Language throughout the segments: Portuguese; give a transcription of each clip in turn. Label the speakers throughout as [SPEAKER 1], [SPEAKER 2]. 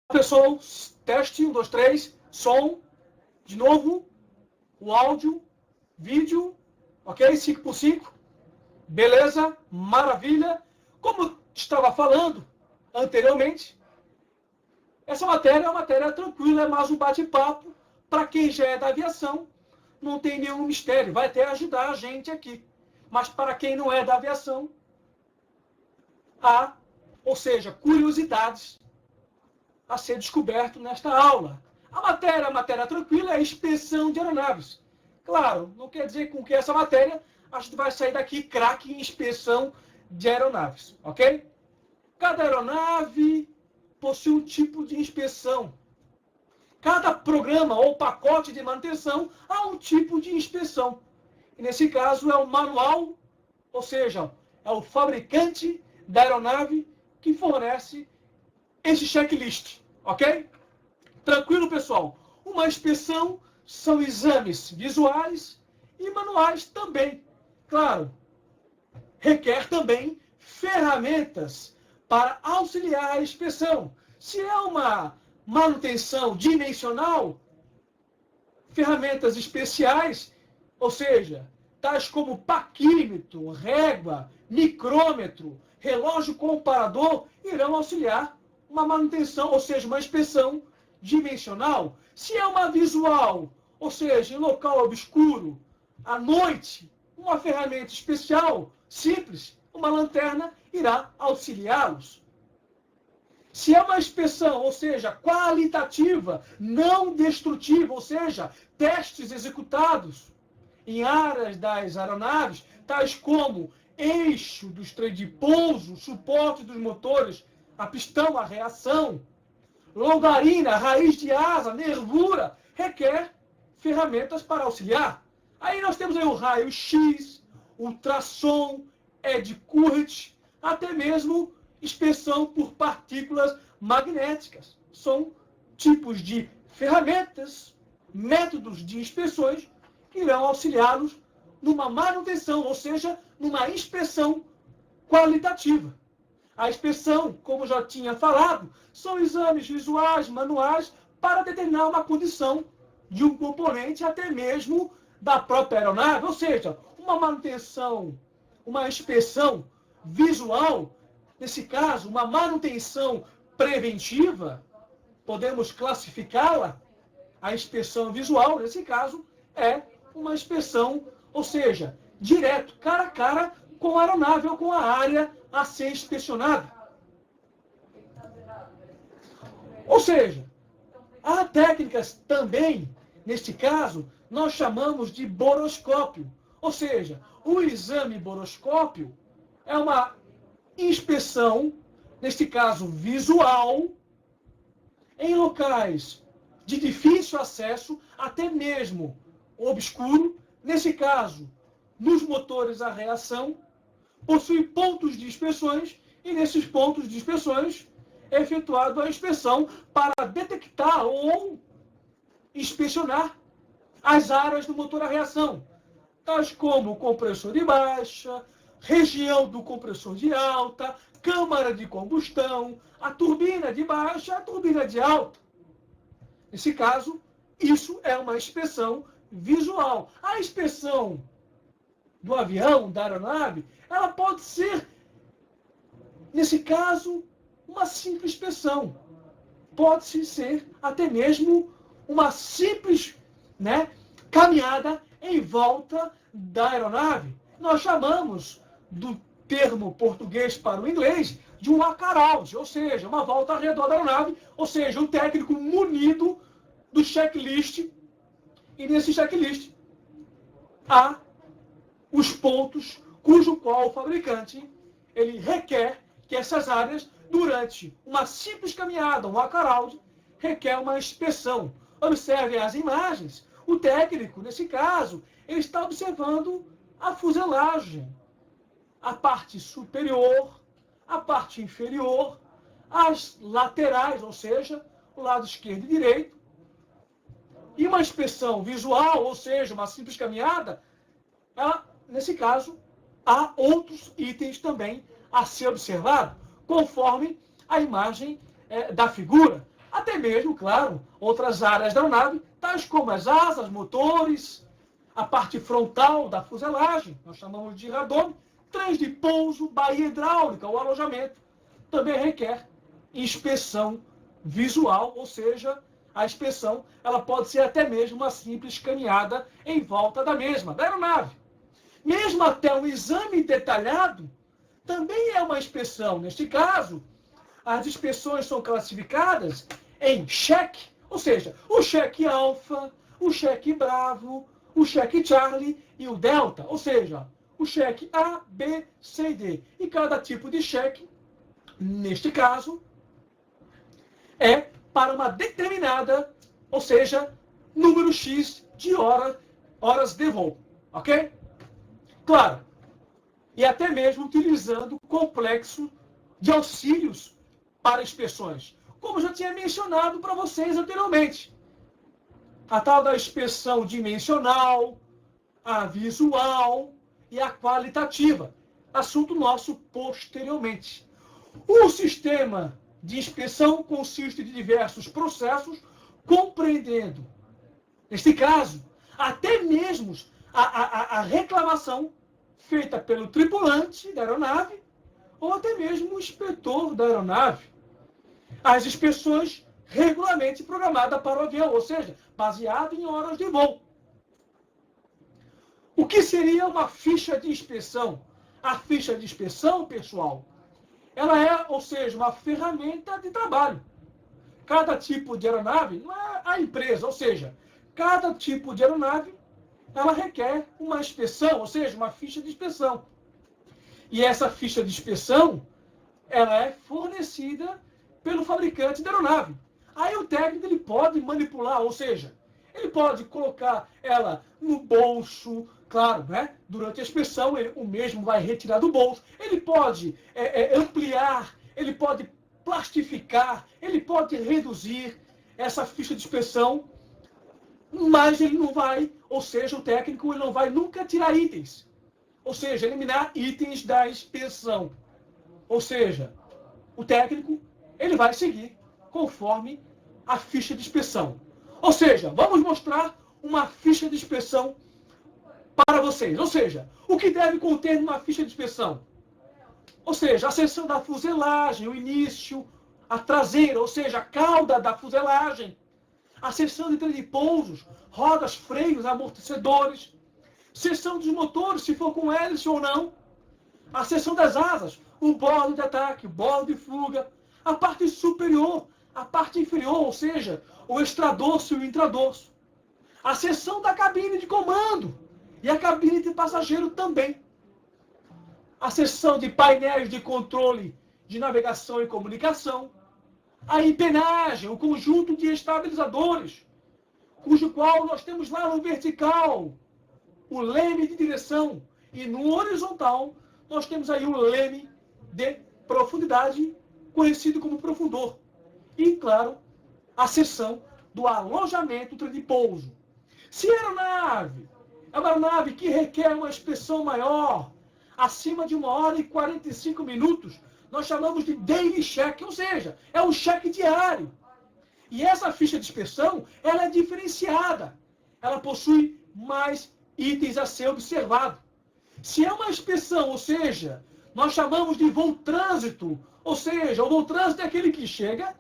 [SPEAKER 1] Pessoal, teste, 1, 2, 3, som, de novo, o áudio, vídeo, ok? 5x5, beleza, maravilha. Como estava falando anteriormente, essa matéria é uma matéria tranquila, é mais um bate-papo. Para quem já é da aviação, não tem nenhum mistério, vai até ajudar a gente aqui. Mas para quem não é da aviação, há, ou seja, curiosidades a ser descoberto nesta aula. A matéria tranquila é a inspeção de aeronaves. Claro, não quer dizer com que essa matéria a gente vai sair daqui craque em inspeção de aeronaves, ok? Cada aeronave possui um tipo de inspeção. Cada programa ou pacote de manutenção há um tipo de inspeção. E nesse caso é o manual, ou seja, é o fabricante da aeronave que fornece esse checklist, ok? Tranquilo, pessoal? Uma inspeção são exames visuais e manuais também. Claro, requer também ferramentas para auxiliar a inspeção. Se é uma manutenção dimensional, ferramentas especiais, ou seja, tais como paquímetro, régua, micrômetro, relógio comparador, irão auxiliar uma manutenção, ou seja, uma inspeção dimensional. Se é uma visual, ou seja, em local obscuro, à noite, uma ferramenta especial, simples, uma lanterna, irá auxiliá-los. Se é uma inspeção, ou seja, qualitativa, não destrutiva, ou seja, testes executados em áreas das aeronaves, tais como eixo dos trem de pouso, suporte dos motores, a pistão, a reação, longarina, raiz de asa, nervura, requer ferramentas para auxiliar. Aí nós temos aí o raio-x, ultrassom, Ed Current, até mesmo inspeção por partículas magnéticas. São tipos de ferramentas, métodos de inspeções que irão auxiliá-los numa manutenção, ou seja, numa inspeção qualitativa. A inspeção, como já tinha falado, são exames visuais, manuais, para determinar uma condição de um componente, até mesmo da própria aeronave, ou seja, uma manutenção, uma inspeção visual, nesse caso, uma manutenção preventiva, podemos classificá-la, a inspeção visual, nesse caso, é uma inspeção, ou seja, direto, cara a cara, com a aeronave ou com a área a ser inspecionada. Ou seja, há técnicas também, neste caso, nós chamamos de boroscópio. Ou seja, o exame boroscópio é uma inspeção, neste caso visual, em locais de difícil acesso, até mesmo obscuro, nesse caso, nos motores a reação, possui pontos de inspeções, e nesses pontos de inspeções é efetuada a inspeção para detectar ou inspecionar as áreas do motor a reação, tais como o compressor de baixa, região do compressor de alta, câmara de combustão, a turbina de baixa, a turbina de alta. Nesse caso, isso é uma inspeção visual. A inspeção do avião, da aeronave, ela pode ser, nesse caso, uma simples inspeção. Pode ser até mesmo uma simples, caminhada em volta da aeronave. Nós chamamos do termo português para o inglês de um walk-around, ou seja, uma volta ao redor da aeronave, ou seja, um técnico munido do checklist, e nesse checklist há os pontos cujo qual o fabricante ele requer que essas áreas, durante uma simples caminhada, um walk-around, requer uma inspeção. Observem as imagens. O técnico, nesse caso, ele está observando a fuselagem, a parte superior, a parte inferior, as laterais, ou seja, o lado esquerdo e direito. E uma inspeção visual, ou seja, uma simples caminhada, nesse caso, há outros itens também a ser observado, conforme a imagem da figura. até mesmo, claro, outras áreas da aeronave, tais como as asas, motores, a parte frontal da fuselagem, nós chamamos de radome, trens de pouso, baía hidráulica, o alojamento, também requer inspeção visual, ou seja, a inspeção ela pode ser até mesmo uma simples caminhada em volta da mesma, da aeronave. Mesmo até um exame detalhado também é uma inspeção. Neste caso, as inspeções são classificadas em cheque, ou seja, o cheque alfa, o cheque bravo, o cheque Charlie e o delta, ou seja, o cheque A, B, C e D. E cada tipo de cheque, neste caso, é para uma determinada, ou seja, número X de horas de voo, ok? Claro, e até mesmo utilizando o complexo de auxílios para inspeções, como já tinha mencionado para vocês anteriormente. A tal da inspeção dimensional, a visual e a qualitativa. Assunto nosso posteriormente. O sistema de inspeção consiste de diversos processos, compreendendo, neste caso, até mesmo a reclamação feita pelo tripulante da aeronave ou até mesmo o inspetor da aeronave. As inspeções regularmente programadas para o avião, ou seja, baseado em horas de voo. O que seria uma ficha de inspeção? A ficha de inspeção, pessoal, ela é, ou seja, uma ferramenta de trabalho. Cada tipo de aeronave, não é a empresa, ou seja, cada tipo de aeronave, ela requer uma inspeção, ou seja, uma ficha de inspeção. E essa ficha de inspeção, ela é fornecida pelo fabricante da aeronave. Aí o técnico ele pode manipular, ou seja, ele pode colocar ela no bolso, claro, né? Durante a inspeção, o mesmo vai retirar do bolso. Ele pode ampliar, ele pode plastificar, ele pode reduzir essa ficha de inspeção, mas ele não vai, ou seja, o técnico ele não vai nunca tirar itens. Ou seja, eliminar itens da inspeção. Ou seja, o técnico ele vai seguir conforme a ficha de inspeção. Ou seja, vamos mostrar uma ficha de inspeção para vocês. Ou seja, o que deve conter numa ficha de inspeção? Ou seja, a seção da fuselagem, o início, a traseira, ou seja, a cauda da fuselagem, a seção de trem de pousos, rodas, freios, amortecedores, seção dos motores, se for com hélice ou não, a seção das asas, o bordo de ataque, o bordo de fuga, a parte superior, a parte inferior, ou seja, o extradorso e o intradorso, a seção da cabine de comando e a cabine de passageiro também, a seção de painéis de controle de navegação e comunicação, a empenagem, o conjunto de estabilizadores, cujo qual nós temos lá no vertical o leme de direção e no horizontal nós temos aí o leme de profundidade, conhecido como profundor. E, claro, a seção do alojamento de pouso. Se a aeronave é uma aeronave que requer uma inspeção maior, acima de 1h e 45 minutos, nós chamamos de daily check, ou seja, é um cheque diário. E essa ficha de inspeção, ela é diferenciada. Ela possui mais itens a ser observado. Se é uma inspeção, ou seja, nós chamamos de voo trânsito, ou seja, o voo trânsito é aquele que chega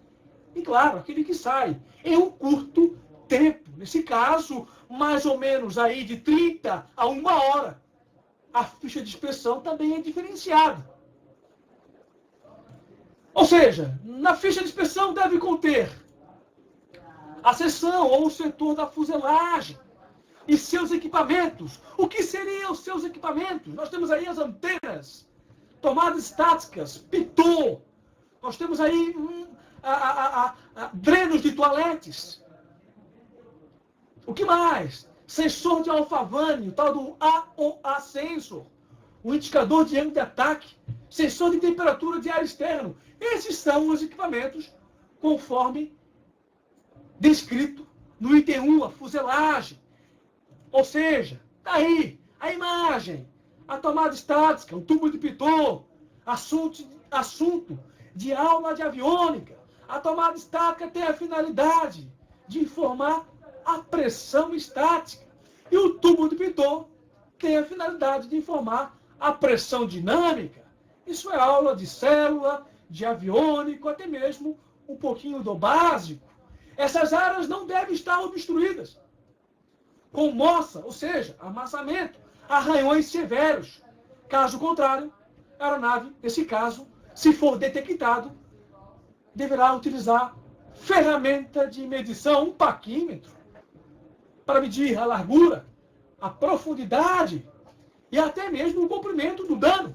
[SPEAKER 1] e, claro, aquele que sai em um curto tempo. Nesse caso, mais ou menos aí de 30 a 1 hora. A ficha de inspeção também é diferenciada. Ou seja, na ficha de inspeção deve conter a seção ou o setor da fuselagem e seus equipamentos. O que seriam os seus equipamentos? Nós temos aí as antenas, tomadas estáticas, pitot. Nós temos aí drenos de toaletes. O que mais? Sensor de alfavane, o tal do AOA sensor, o indicador de ângulo de ataque, sensor de temperatura de ar externo. Esses são os equipamentos conforme descrito no item 1, a fuselagem. Ou seja, está aí a imagem, a tomada estática, o tubo de pitot, assunto de aula de aviônica, A tomada estática tem a finalidade de informar a pressão estática. E o tubo de Pitot tem a finalidade de informar a pressão dinâmica. Isso é aula de célula, de aviônico, até mesmo um pouquinho do básico. Essas áreas não devem estar obstruídas com moça, ou seja, amassamento, arranhões severos. Caso contrário, a aeronave, nesse caso, se for detectado, deverá utilizar ferramenta de medição, um paquímetro, para medir a largura, a profundidade e até mesmo o comprimento do dano.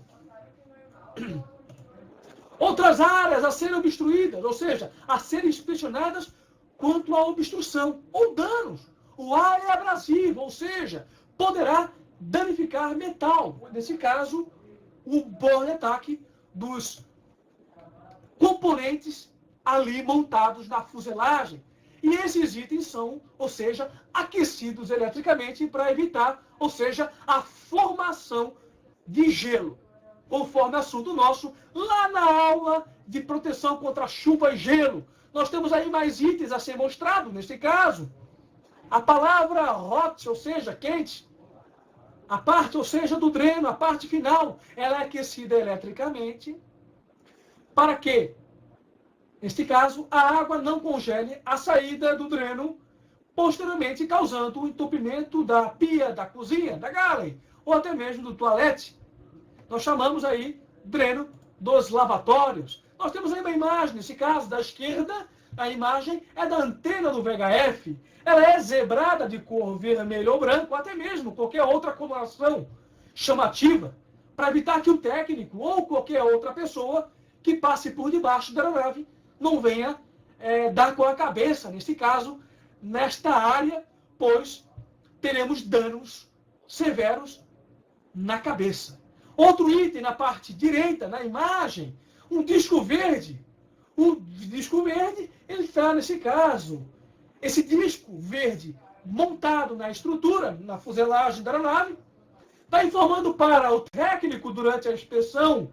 [SPEAKER 1] Outras áreas a serem obstruídas, ou seja, a serem inspecionadas quanto à obstrução ou danos. O ar é abrasivo, ou seja, poderá danificar metal. Nesse caso, o borne ataque dos componentes ali montados na fuselagem. E esses itens são, ou seja, aquecidos eletricamente para evitar, ou seja, a formação de gelo. Conforme assunto nosso, lá na aula de proteção contra chuva e gelo. Nós temos aí mais itens a ser mostrado, neste caso. A palavra hot, ou seja, quente. A parte, ou seja, do dreno, a parte final, ela é aquecida eletricamente para que, neste caso, a água não congele a saída do dreno, posteriormente causando o entupimento da pia, da cozinha, da galley, ou até mesmo do toalete. Nós chamamos aí dreno dos lavatórios. Nós temos aí uma imagem, nesse caso, da esquerda, a imagem é da antena do VHF. Ela é zebrada de cor vermelho ou branco, até mesmo qualquer outra coloração chamativa, para evitar que o técnico ou qualquer outra pessoa que passe por debaixo da aeronave não venha dar com a cabeça, nesse caso, nesta área, pois teremos danos severos na cabeça. Outro item na parte direita, na imagem, um disco verde. O disco verde, ele está nesse caso. Esse disco verde montado na estrutura, na fuselagem da aeronave, está informando para o técnico durante a inspeção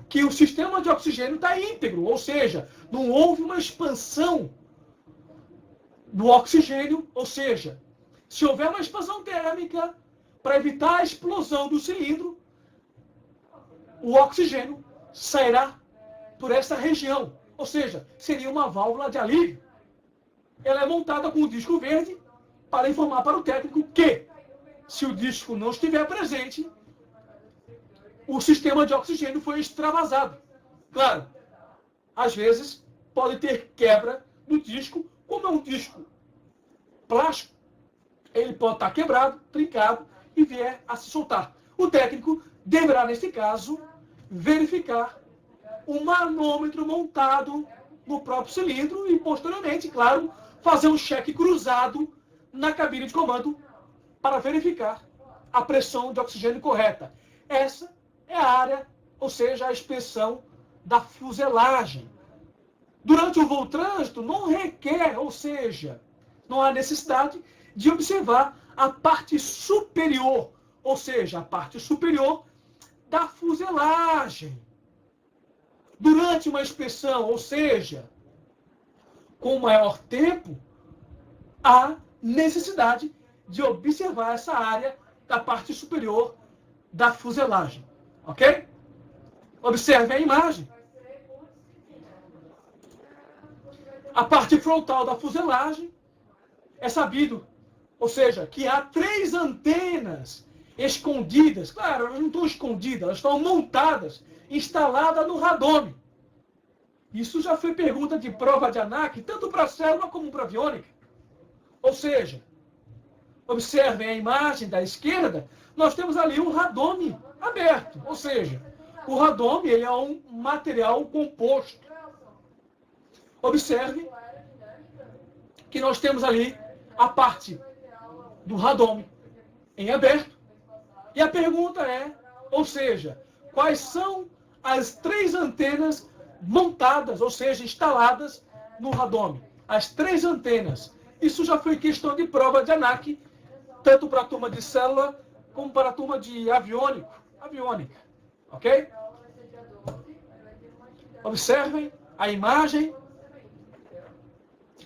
[SPEAKER 1] que o sistema de oxigênio está íntegro, ou seja, não houve uma expansão do oxigênio, ou seja, se houver uma expansão térmica, para evitar a explosão do cilindro, o oxigênio sairá por essa região, ou seja, seria uma válvula de alívio. Ela é montada com o disco verde para informar para o técnico que, se o disco não estiver presente, o sistema de oxigênio foi extravasado. Claro, às vezes pode ter quebra do disco, como é um disco plástico, ele pode estar quebrado, trincado e vier a se soltar. O técnico deverá, nesse caso, verificar o manômetro montado no próprio cilindro e, posteriormente, claro, fazer um cheque cruzado na cabine de comando para verificar a pressão de oxigênio correta. Essa é a área, ou seja, a inspeção da fuselagem. Durante o voo trânsito, não requer, ou seja, não há necessidade de observar a parte superior, ou seja, a parte superior da fuselagem. Durante uma inspeção, ou seja, com maior tempo, há necessidade de observar essa área da parte superior da fuselagem. Ok? Observe a imagem. A parte frontal da fuselagem é sabido, ou seja, que há 3 antenas escondidas. Claro, elas não estão escondidas, elas estão montadas, instaladas no radome. Isso já foi pergunta de prova de ANAC, tanto para a célula como para a aviônica. Ou seja, observem a imagem da esquerda, nós temos ali um radome aberto. Ou seja, o radome ele é um material composto. Observe que nós temos ali a parte do radome em aberto. E a pergunta é, ou seja, quais são as 3 antenas montadas, ou seja, instaladas no radome? As 3 antenas. Isso já foi questão de prova de ANAC, tanto para a turma de célula, como para a turma de aviônica. Ok? Observem a imagem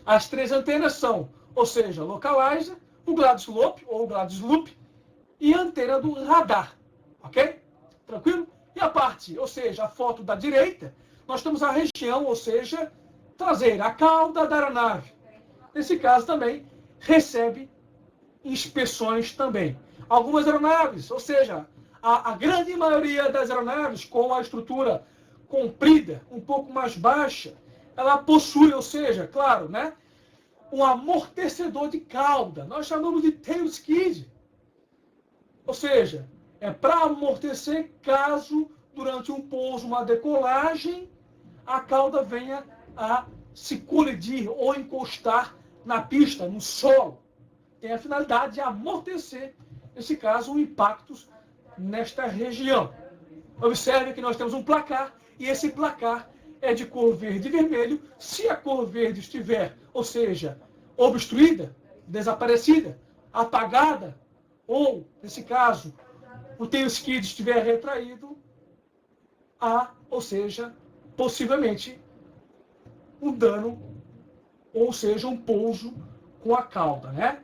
[SPEAKER 1] As 3 antenas são, ou seja, localizer, o glide slope, ou glide loop, e a antena do radar. Ok? Tranquilo? E a parte, ou seja, a foto da direita, nós temos a região, ou seja, traseira, a cauda da aeronave. Nesse caso também, recebe inspeções também. Algumas aeronaves, ou seja, a grande maioria das aeronaves com a estrutura comprida, um pouco mais baixa, ela possui, ou seja, claro, né, um amortecedor de cauda. Nós chamamos de tail skid. Ou seja, é para amortecer caso, durante um pouso, uma decolagem, a cauda venha a se colidir ou encostar na pista, no solo. Tem a finalidade de amortecer, nesse caso, o impacto nesta região. Observe que nós temos um placar, e esse placar é de cor verde e vermelho. Se a cor verde estiver, ou seja, obstruída, desaparecida, apagada, ou, nesse caso, o tail skid estiver retraído, há, ou seja, possivelmente, um dano, ou seja, um pouso com a cauda, né?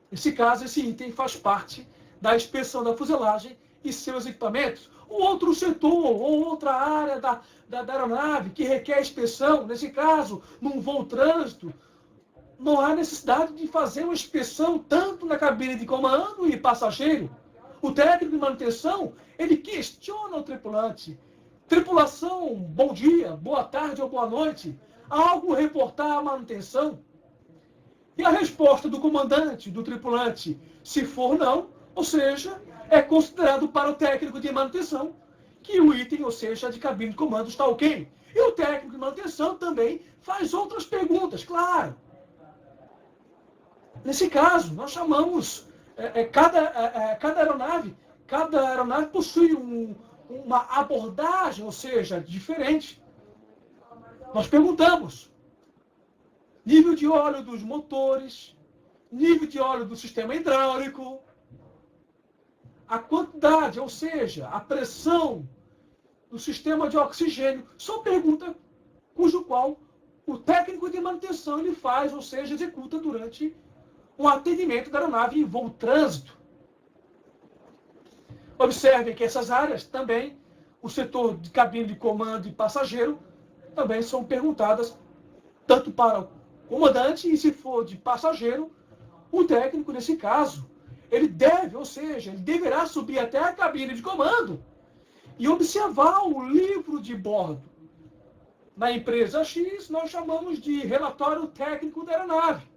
[SPEAKER 1] Nesse caso, esse item faz parte da inspeção da fuselagem e seus equipamentos. O outro setor ou outra área da aeronave que requer inspeção, nesse caso, num voo trânsito, não há necessidade de fazer uma inspeção tanto na cabine de comando e passageiro. O técnico de manutenção, ele questiona o tripulante. Tripulação, bom dia, boa tarde ou boa noite. Há algo a reportar à manutenção? E a resposta do comandante, do tripulante, se for não, ou seja, é considerado para o técnico de manutenção que o item, ou seja, de cabine de comando está ok. E o técnico de manutenção também faz outras perguntas, claro. Nesse caso, nós chamamos, cada aeronave possui uma abordagem, ou seja, diferente. Nós perguntamos nível de óleo dos motores, nível de óleo do sistema hidráulico, a quantidade, ou seja, a pressão do sistema de oxigênio. São perguntas cujo qual o técnico de manutenção ele faz, ou seja, executa durante o atendimento da aeronave em voo trânsito. Observem que essas áreas também, o setor de cabine de comando e passageiro, também são perguntadas tanto para o comandante e, se for de passageiro, o técnico, nesse caso, ele deve, ou seja, ele deverá subir até a cabine de comando e observar o livro de bordo. Na empresa X, nós chamamos de relatório técnico da aeronave.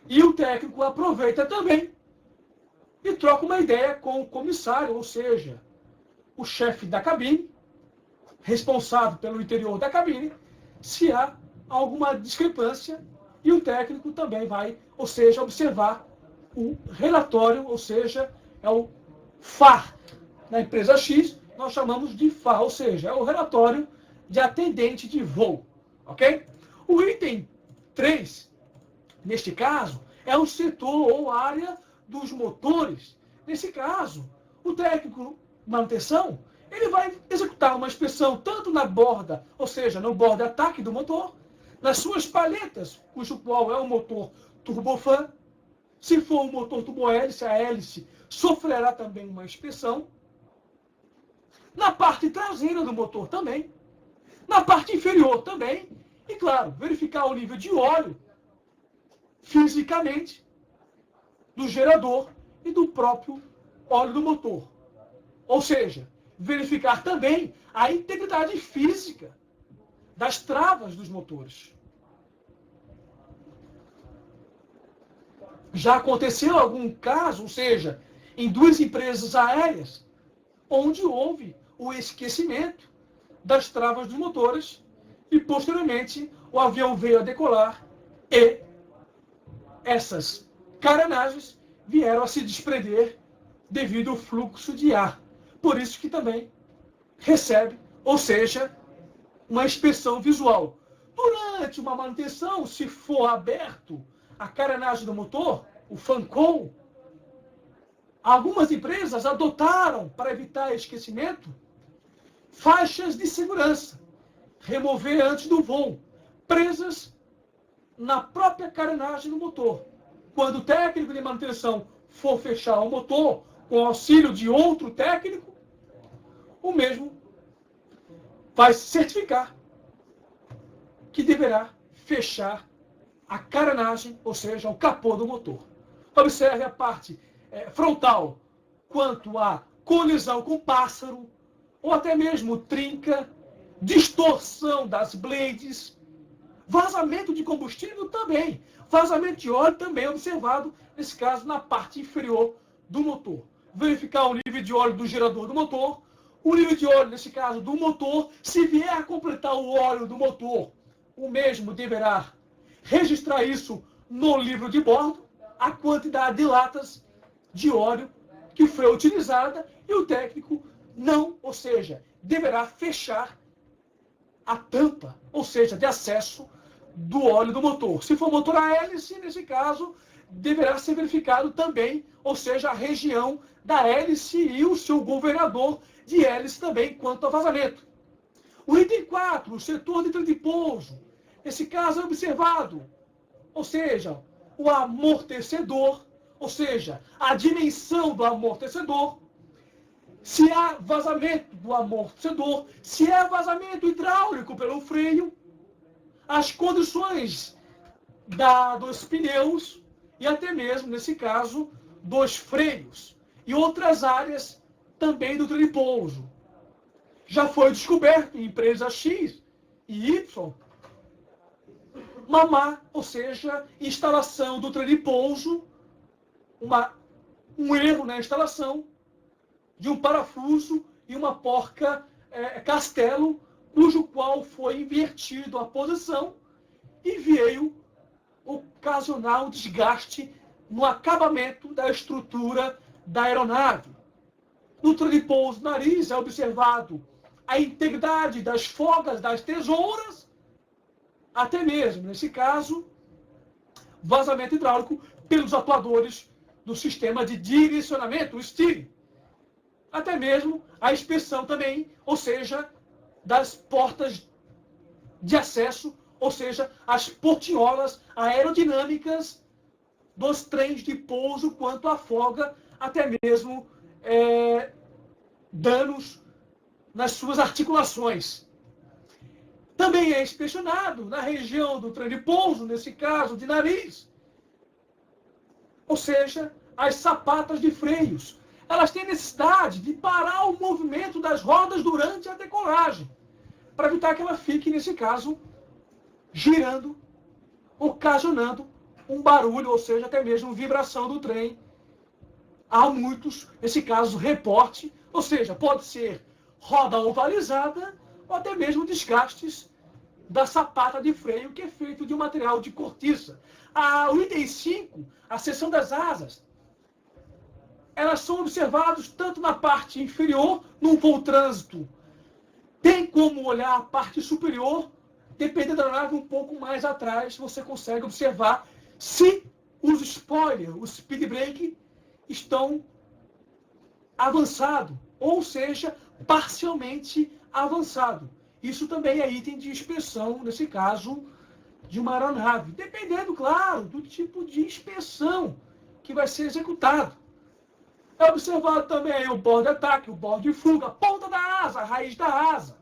[SPEAKER 1] E o técnico aproveita também e troca uma ideia com o comissário, ou seja, o chefe da cabine, responsável pelo interior da cabine, se há alguma discrepância, e o técnico também vai, ou seja, observar o relatório, ou seja, é o FAR. Na empresa X, nós chamamos de FAR, ou seja, é o relatório de atendente de voo, ok? O item 3, neste caso, é o setor ou área dos motores. Nesse caso, o técnico de manutenção, ele vai executar uma inspeção tanto na borda, ou seja, no borda-ataque do motor, nas suas palhetas, cujo qual é o motor turbofan. Se for o motor turbohélice, a hélice sofrerá também uma inspeção. Na parte traseira do motor também. Na parte inferior também. E, claro, verificar o nível de óleo fisicamente do gerador e do próprio óleo do motor. Ou seja, verificar também a integridade física das travas dos motores. Já aconteceu algum caso, ou seja, em 2 empresas aéreas, onde houve o esquecimento das travas dos motores e, posteriormente, o avião veio a decolar e essas carenagens vieram a se desprender devido ao fluxo de ar. Por isso que também recebe, ou seja, uma inspeção visual. Durante uma manutenção, se for aberto a carenagem do motor, o FANCOM, algumas empresas adotaram, para evitar esquecimento, faixas de segurança, remover antes do voo, presas na própria carenagem do motor. Quando o técnico de manutenção for fechar o motor com auxílio de outro técnico, o mesmo vai certificar que deverá fechar a carenagem, ou seja, o capô do motor. Observe a parte frontal quanto à colisão com pássaro, ou até mesmo trinca, distorção das blades, vazamento de combustível também, vazamento de óleo também observado, nesse caso, na parte inferior do motor. Verificar o nível de óleo do gerador do motor, o nível de óleo, nesse caso, do motor. Se vier a completar o óleo do motor, o mesmo deverá registrar isso no livro de bordo, a quantidade de latas de óleo que foi utilizada, e o técnico não, ou seja, deverá fechar a tampa, ou seja, de acesso do óleo do motor. Se for motor a hélice, nesse caso, deverá ser verificado também, ou seja, a região da hélice e o seu governador de hélice também, quanto ao vazamento. O item 4, o setor de trem de pouso. Nesse caso é observado, ou seja, o amortecedor, ou seja, a dimensão do amortecedor, se há vazamento do amortecedor, se é vazamento hidráulico pelo freio, as condições dos pneus e até mesmo, nesse caso, dos freios e outras áreas também do trem de pouso. Já foi descoberto em empresa X e Y uma má, ou seja, instalação do trem de pouso, um erro na instalação de um parafuso e uma porca castelo, cujo qual foi invertido a posição e veio ocasionar um desgaste no acabamento da estrutura da aeronave. No trem de pouso nariz é observado a integridade das folgas das tesouras, até mesmo, nesse caso, vazamento hidráulico pelos atuadores do sistema de direcionamento, o steering. Até mesmo a inspeção também, ou seja, das portas de acesso, ou seja, as portinholas aerodinâmicas dos trens de pouso quanto à folga, até mesmo danos nas suas articulações. Também é inspecionado na região do trem de pouso, nesse caso de nariz, ou seja, as sapatas de freios. Elas têm necessidade de parar o movimento das rodas durante a decolagem, para evitar que ela fique, nesse caso, girando, ocasionando um barulho, ou seja, até mesmo vibração do trem. Há muitos, nesse caso, reporte, ou seja, pode ser roda ovalizada ou até mesmo desgastes da sapata de freio, que é feito de um material de cortiça. O item 5, a seção das asas, elas são observadas tanto na parte inferior, num voo trânsito. Tem como olhar a parte superior, dependendo da nave um pouco mais atrás, você consegue observar se os spoilers, o speed brake, estão avançados, ou seja, parcialmente avançado. Isso também é item de inspeção, nesse caso, de uma aeronave. Dependendo, claro, do tipo de inspeção que vai ser executado. É observado também o bordo de ataque, o bordo de fuga, a ponta da asa, a raiz da asa.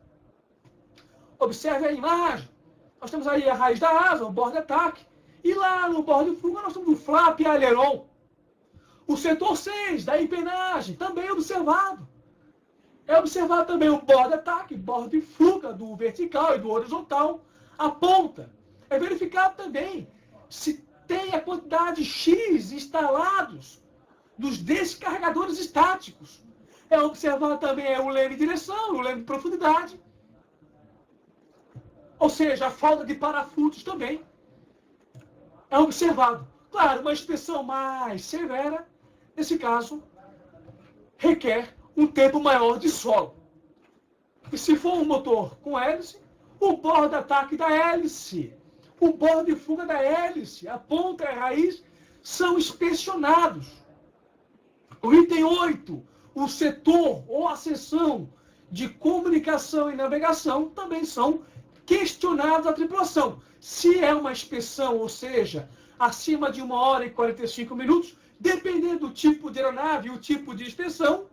[SPEAKER 1] Observe a imagem. Nós temos aí a raiz da asa, o bordo de ataque. E lá no bordo de fuga nós temos o flap e aileron. O setor 6 da empenagem, também observado. É observado também o bordo de ataque, bordo de fuga do vertical e do horizontal. A ponta. É verificado também se tem a quantidade X instalados dos descarregadores estáticos. É observado também o leme de direção, o leme de profundidade. Ou seja, a falta de parafusos também é observado. Claro, uma inspeção mais severa, nesse caso, requer um tempo maior de solo. E se for um motor com hélice, o bordo de ataque da hélice, o bordo de fuga da hélice, a ponta e a raiz são inspecionados. O item 8, o setor ou a seção de comunicação e navegação também são questionados a tripulação. Se é uma inspeção, ou seja, acima de 1 hora e 45 minutos, dependendo do tipo de aeronave e o tipo de inspeção,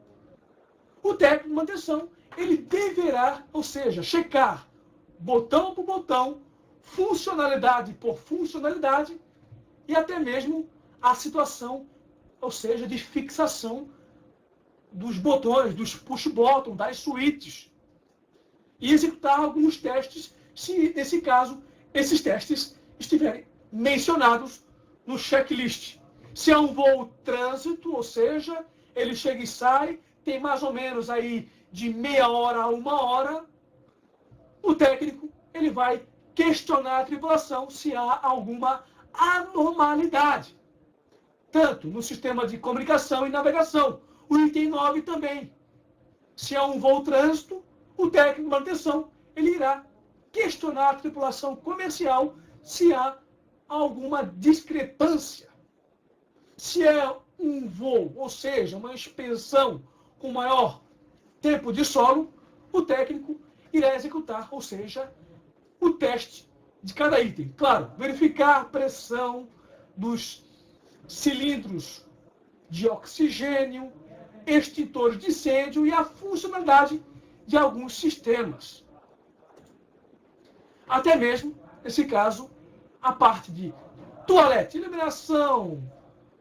[SPEAKER 1] o técnico de manutenção, ele deverá, ou seja, checar botão por botão, funcionalidade por funcionalidade e até mesmo a situação, ou seja, de fixação dos botões, dos push button, das switches, e executar alguns testes, se nesse caso, esses testes estiverem mencionados no checklist. Se é um voo trânsito, ou seja, ele chega e sai, tem mais ou menos aí de meia hora a 1 hora, o técnico ele vai questionar a tripulação se há alguma anormalidade, tanto no sistema de comunicação e navegação. O item 9 também. Se é um voo trânsito, o técnico de manutenção ele irá questionar a tripulação comercial se há alguma discrepância. Se é um voo, ou seja, uma inspeção com maior tempo de solo, o técnico irá executar, ou seja, o teste de cada item. Claro, verificar a pressão dos cilindros de oxigênio, extintores de incêndio e a funcionalidade de alguns sistemas. Até mesmo, nesse caso, a parte de toalete, iluminação,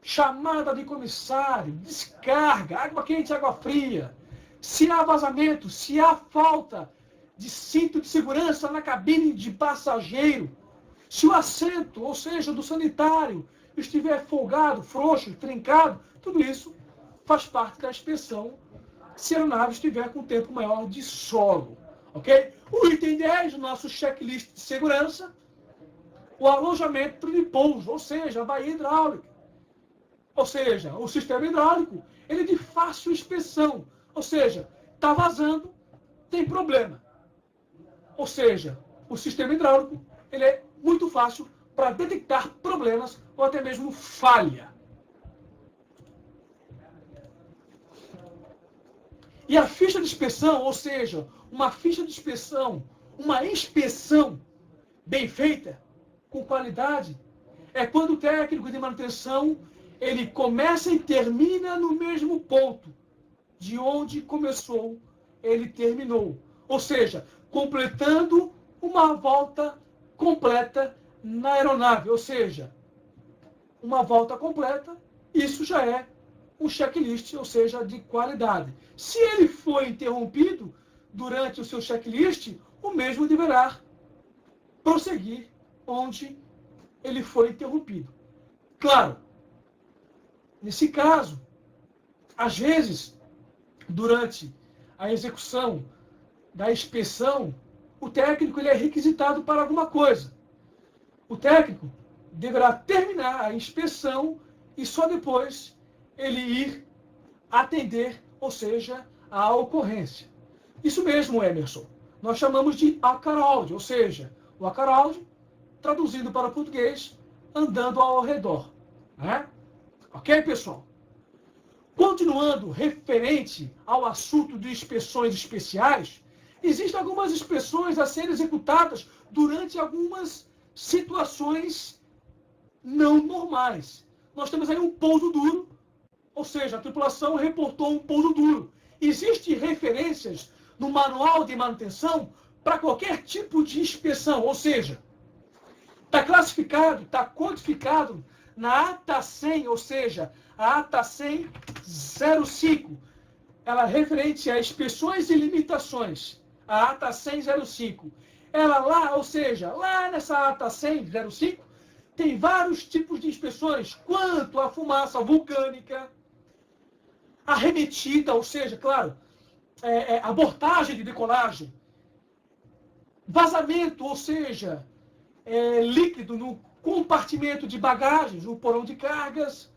[SPEAKER 1] chamada de comissário, descarga, água quente, água fria, se há vazamento, se há falta de cinto de segurança na cabine de passageiro, se o assento, ou seja, do sanitário, estiver folgado, frouxo, trincado, tudo isso faz parte da inspeção se a aeronave estiver com tempo maior de solo. Ok? O item 10, o nosso checklist de segurança, o alojamento de pouso, ou seja, a baía hidráulica. Ou seja, o sistema hidráulico, ele é de fácil inspeção. Ou seja, está vazando, tem problema. Ou seja, o sistema hidráulico, ele é muito fácil para detectar problemas ou até mesmo falha. E a ficha de inspeção, ou seja, uma ficha de inspeção, uma inspeção bem feita, com qualidade, é quando o técnico de manutenção ele começa e termina no mesmo ponto de onde começou, ele terminou. Ou seja, completando uma volta completa na aeronave. Ou seja, uma volta completa, isso já é um checklist, ou seja, de qualidade. Se ele foi interrompido durante o seu checklist, o mesmo deverá prosseguir onde ele foi interrompido. Claro, nesse caso, às vezes, durante a execução da inspeção, o técnico ele é requisitado para alguma coisa. O técnico deverá terminar a inspeção e só depois ele ir atender, ou seja, a ocorrência. Isso mesmo, Emerson. Nós chamamos de acaralde, ou seja, o acaralde, traduzindo para o português, andando ao redor. Né? Ok, pessoal? Continuando referente ao assunto de inspeções especiais, existem algumas inspeções a serem executadas durante algumas situações não normais. Nós temos aí um pouso duro, ou seja, a tripulação reportou um pouso duro. Existem referências no manual de manutenção para qualquer tipo de inspeção, ou seja, está classificado, está codificado na ata 100, ou seja, a ata 100.05. Ela é referente a inspeções e limitações. A ata 100.05. Ela lá, ou seja, lá nessa ata 100.05, tem vários tipos de inspeções, quanto à fumaça vulcânica, arremetida, ou seja, claro, abortagem de decolagem, vazamento, ou seja, líquido no compartimento de bagagens, no porão de cargas,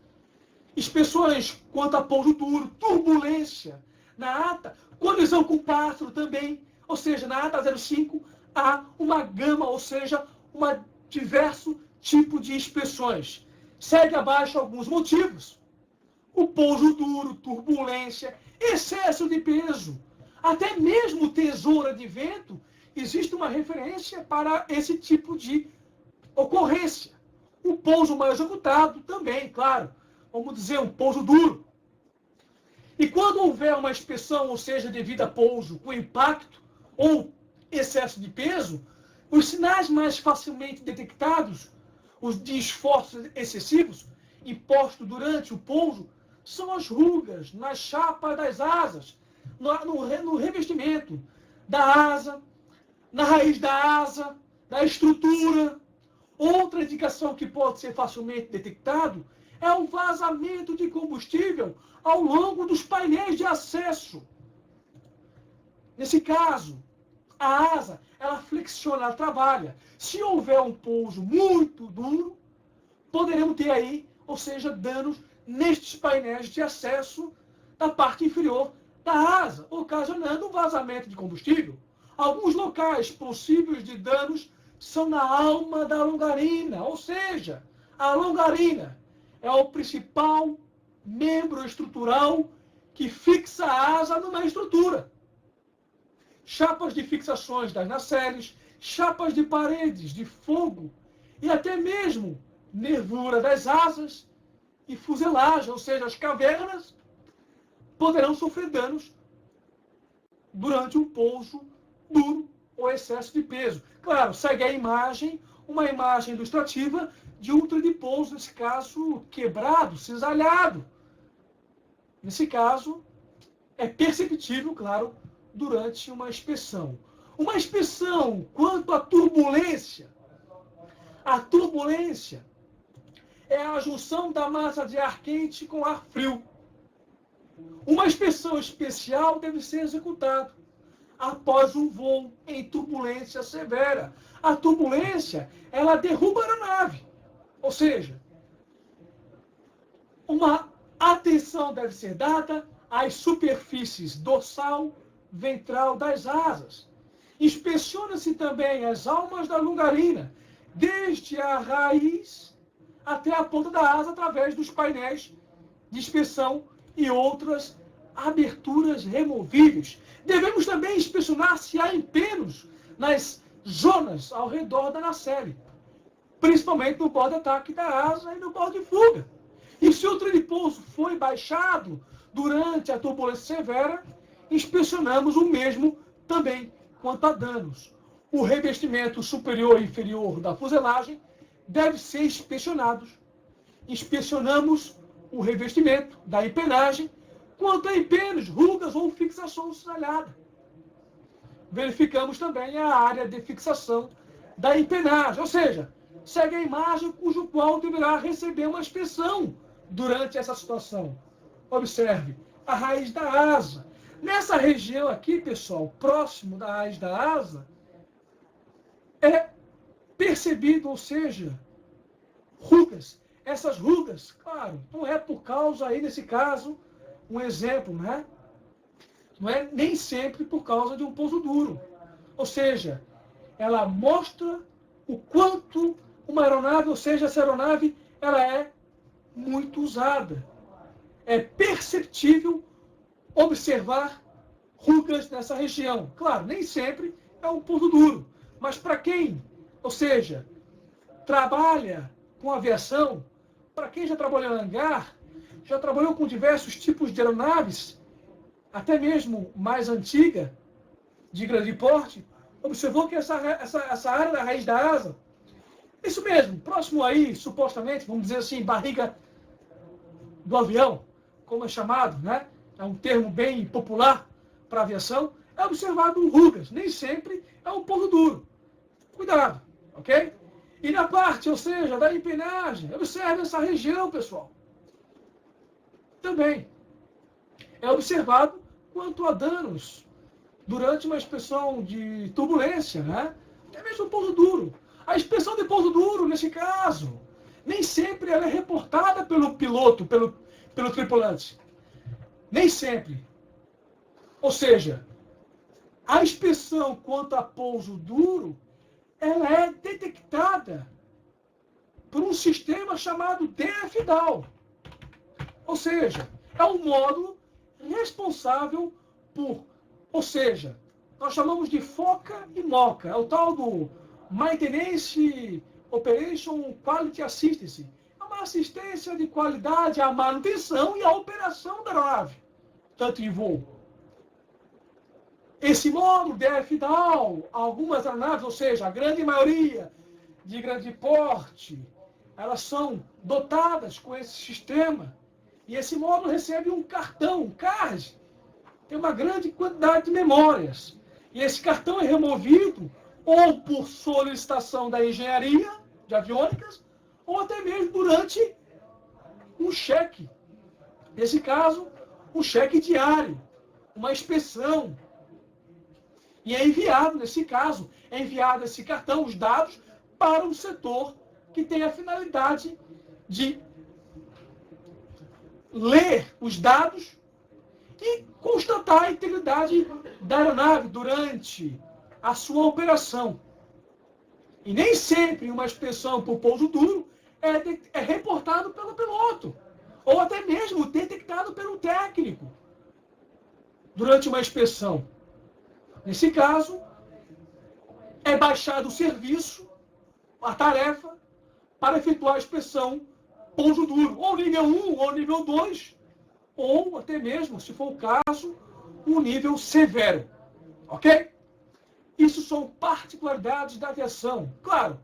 [SPEAKER 1] inspeções quanto a pouso duro, turbulência na ata, colisão com pássaro também, ou seja, na ata 05 há uma gama, ou seja, diverso tipo de inspeções. Segue abaixo alguns motivos. O pouso duro, turbulência, excesso de peso, até mesmo tesoura de vento, existe uma referência para esse tipo de ocorrência. O pouso mal executado também, claro. Vamos dizer, um pouso duro. E quando houver uma inspeção, ou seja, devido a pouso com impacto ou excesso de peso, os sinais mais facilmente detectados, os de esforços excessivos, impostos durante o pouso, são as rugas nas chapas das asas, no revestimento da asa, na raiz da asa, da estrutura. Outra indicação que pode ser facilmente detectado é o vazamento de combustível ao longo dos painéis de acesso. Nesse caso, a asa, ela flexiona, ela trabalha. Se houver um pouso muito duro, poderemos ter aí, ou seja, danos nestes painéis de acesso da parte inferior da asa, ocasionando um vazamento de combustível. Alguns locais possíveis de danos são na alma da longarina, ou seja, a longarina é o principal membro estrutural que fixa a asa numa estrutura. Chapas de fixações das nacelles, chapas de paredes de fogo e até mesmo nervura das asas e fuselagem, ou seja, as cavernas, poderão sofrer danos durante um pouso duro ou excesso de peso. Claro, segue a imagem, uma imagem ilustrativa de um trem de pouso, nesse caso, quebrado, cisalhado. Nesse caso, é perceptível, claro, durante uma inspeção. Uma inspeção quanto à turbulência. A turbulência é a junção da massa de ar quente com ar frio. Uma inspeção especial deve ser executada após um voo em turbulência severa. A turbulência, ela derruba a aeronave. Ou seja, uma atenção deve ser dada às superfícies dorsal, ventral das asas. Inspeciona-se também as almas da longarina, desde a raiz até a ponta da asa, através dos painéis de inspeção e outras aberturas removíveis. Devemos também inspecionar se há empenos nas zonas ao redor da nacelle, principalmente no borda-ataque da asa e no borda de fuga. E se o trem de pouso foi baixado durante a turbulência severa, inspecionamos o mesmo também quanto a danos. O revestimento superior e inferior da fuselagem deve ser inspecionado. Inspecionamos o revestimento da empenagem quanto a empenos, rugas ou fixação sinalhada. Verificamos também a área de fixação da empenagem, ou seja, segue a imagem cujo qual deverá receber uma inspeção durante essa situação. Observe a raiz da asa. Nessa região aqui, pessoal, próximo da raiz da asa, é percebido, ou seja, rugas. Essas rugas, claro, não é por causa aí, nesse caso, um exemplo, né? Não é nem sempre por causa de um pouso duro. Ou seja, ela mostra o quanto uma aeronave, ou seja, essa aeronave, ela é muito usada. É perceptível observar rugas nessa região. Claro, nem sempre é um pouso duro, mas para quem, ou seja, trabalha com aviação, para quem já trabalhou em hangar, já trabalhou com diversos tipos de aeronaves, até mesmo mais antiga, de grande porte, observou que essa área da raiz da asa, isso mesmo, próximo aí, supostamente, vamos dizer assim, barriga do avião, como é chamado, né? É um termo bem popular para aviação, é observado rugas, nem sempre é um pouso duro. Cuidado, ok? E na parte, ou seja, da empenagem, observe essa região, pessoal. Também é observado quanto a danos durante uma inspeção de turbulência, né? Até mesmo pouso duro. A inspeção de pouso duro, nesse caso, nem sempre ela é reportada pelo piloto, pelo tripulante. Nem sempre. Ou seja, a inspeção quanto a pouso duro, ela é detectada por um sistema chamado DFDAL. Ou seja, é um módulo responsável por, ou seja, nós chamamos de FOCA e MOCA. É o tal do Maintenance Operation Quality Assistance. É uma assistência de qualidade à manutenção e à operação da aeronave, tanto em voo. Esse módulo DFDAL, algumas aeronaves, ou seja, a grande maioria de grande porte, elas são dotadas com esse sistema. E esse módulo recebe um cartão, um card, tem uma grande quantidade de memórias. E esse cartão é removido ou por solicitação da engenharia de aviônicas, ou até mesmo durante um cheque. Nesse caso, um cheque diário, uma inspeção. E é enviado, nesse caso, é enviado esse cartão, os dados, para um setor que tem a finalidade de ler os dados e constatar a integridade da aeronave durante a sua operação. E nem sempre uma inspeção por pouso duro é reportado pelo piloto, ou até mesmo detectado pelo técnico durante uma inspeção. Nesse caso, é baixado o serviço, a tarefa, para efetuar a inspeção pouso duro, ou nível 1, ou nível 2, ou até mesmo, se for o caso, um nível severo. Ok? Isso são particularidades da aviação. Claro,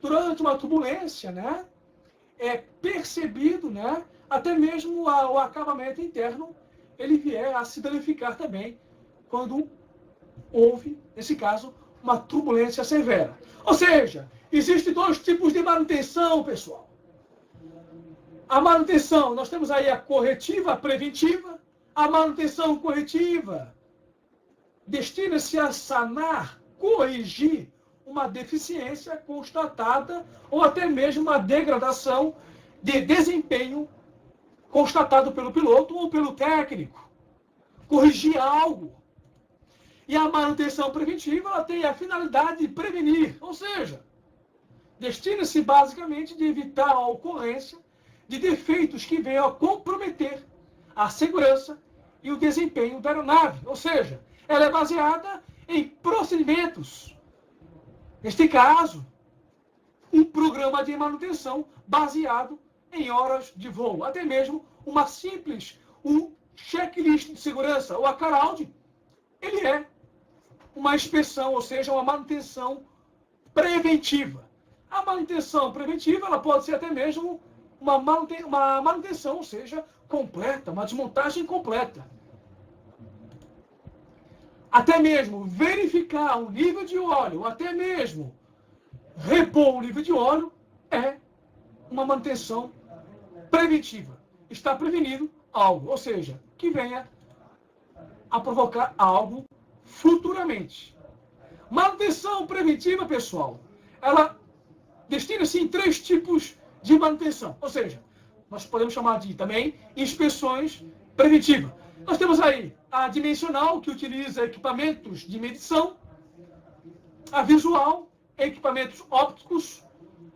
[SPEAKER 1] durante uma turbulência, né, é percebido, né, até mesmo o acabamento interno, ele vier a se danificar também, quando houve, nesse caso, uma turbulência severa. Ou seja, existem dois tipos de manutenção, pessoal. A manutenção, nós temos aí a corretiva, a preventiva. A manutenção corretiva destina-se a sanar, corrigir uma deficiência constatada ou até mesmo uma degradação de desempenho constatado pelo piloto ou pelo técnico. Corrigir algo. E a manutenção preventiva, ela tem a finalidade de prevenir, ou seja, destina-se basicamente de evitar a ocorrência de defeitos que venham a comprometer a segurança e o desempenho da aeronave. Ou seja, ela é baseada em procedimentos. Neste caso, um programa de manutenção baseado em horas de voo. Até mesmo uma simples, um checklist de segurança, ou a CARALD, ele é uma inspeção, ou seja, uma manutenção preventiva. A manutenção preventiva, ela pode ser até mesmo uma manutenção, ou seja, completa, uma desmontagem completa. Até mesmo verificar o nível de óleo, até mesmo repor o nível de óleo, é uma manutenção preventiva. Está prevenindo algo, ou seja, que venha a provocar algo futuramente. Manutenção preventiva, pessoal, ela destina-se em 3 tipos de manutenção. Ou seja, nós podemos chamar de também inspeções preventivas. Nós temos aí a dimensional, que utiliza equipamentos de medição, a visual, equipamentos ópticos,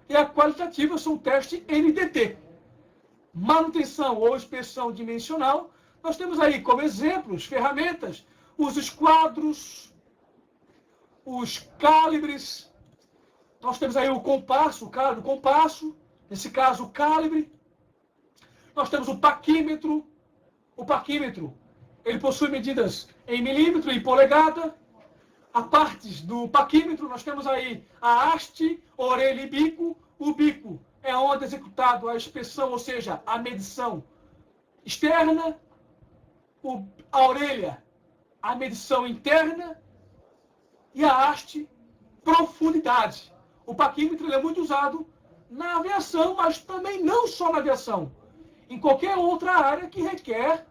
[SPEAKER 1] e a qualitativa são o teste NDT. Manutenção ou inspeção dimensional, nós temos aí como exemplos, ferramentas, os esquadros, os calibres, nós temos aí o compasso, o calibre do compasso, nesse caso o calibre, nós temos o paquímetro, ele possui medidas em milímetro e polegada. A partes do paquímetro, nós temos aí a haste, orelha e bico. O bico é onde é executado a inspeção, ou seja, a medição externa. A orelha, a medição interna. E a haste, profundidade. O paquímetro ele é muito usado na aviação, mas também não só na aviação. Em qualquer outra área que requer